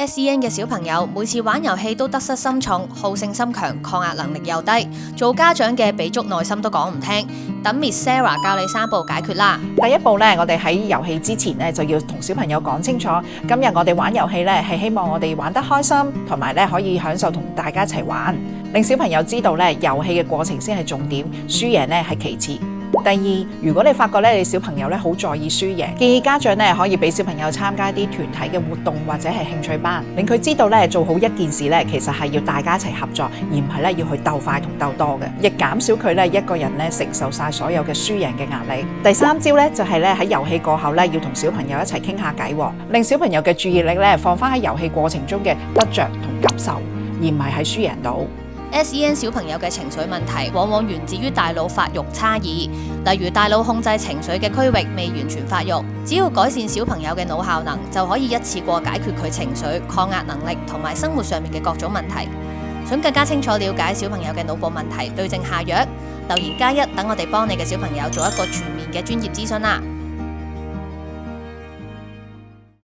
SEN 嘅小朋友每次玩遊戲都得失心重、好勝心強、抗壓能力又低，做家長嘅俾足耐心都講唔聽。等 Miss Sarah 教你3步解決啦。第一步咧，我哋喺遊戲之前咧就要同小朋友講清楚，今日我哋玩遊戲咧係希望我哋玩得開心，同埋咧可以享受同大家一齊玩，令小朋友知道咧遊戲嘅過程先係重點，輸贏咧係其次。第二，如果你發覺咧你小朋友咧好在意輸贏，建議家長咧可以俾小朋友參加一啲團體嘅活動或者係興趣班，令佢知道咧做好一件事咧其實係要大家一齊合作，而唔係咧要去鬥快同鬥多嘅，亦減少佢咧一個人咧承受晒所有嘅輸贏嘅壓力。第三招咧就係咧喺遊戲過後咧要同小朋友一齊傾下偈，令小朋友嘅注意力咧放翻喺遊戲過程中嘅得着同感受，而唔係喺輸贏度。SEN 小朋友嘅情緒問題往往源自於大腦發育差異，例如大腦控制情緒嘅區域未完全發育。只要改善小朋友嘅腦效能，就可以一次過解決佢情緒、抗壓能力同埋生活上面嘅各種問題。想更加清楚了解小朋友嘅腦部問題，對症下藥，留言加1，等我哋幫你嘅小朋友做一個全面嘅專業諮詢啦。